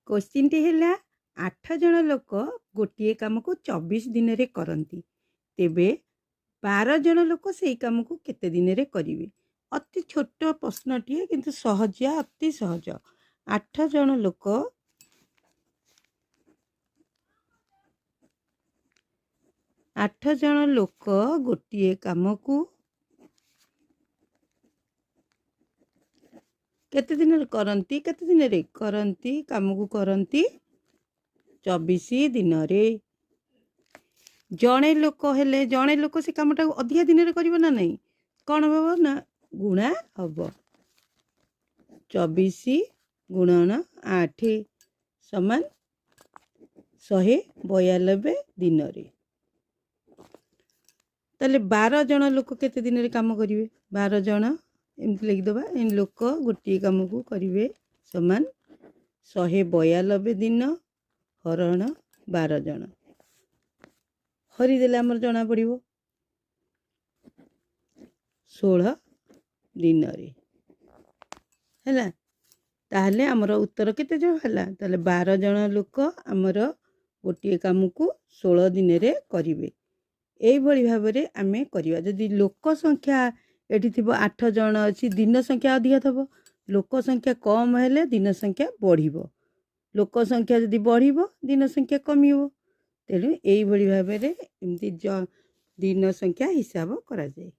Question T है 8 जन लोक गोटे काम को 24 दिन रे करती तेबे 12 जन लोक से काम को केते दिन रे करिवे। अति छोट प्रश्नटीए किंतु सहजिया अति सहज। 8 जन लोक 8 जन लोक गोटे काम को केते दिन रे करंती केते दिन रे करंती काम को करंती 24 दिन रे। जड़े लोक हेले जड़े लोक से कामटा अधिका दिन रे करिवो ना नहीं कौन हम ना गुणा हम 24 गुणन 8 समान 192 दिन रे। ताले 12 जन लोक केते दिन रे काम करिवे 12 जन एमती लिखिदबा इन लोक गोटे काम को करिवे समान 192 दिन हरण 12 जन हरिदेले आमर जना पड़िबो 16 दिन रे हैला। ताहले आमर उत्तर केते जो हैला ताले 12 जन लोक आमर गोटे काम को 16 दिन रे करिवे। एई भली भाबरे आमे करिवा। जदि लोक संख्या एठी थिबो 8 जन अछि दिन संख्या अधिका थबो लोक संख्या कम हेले दिन संख्या बढ़िबो लोक संख्या जदि बढ़िबो दिन संख्या कमिबो तेणु एई भली भाबरे एमती दिन संख्या हिसाब करा जाए।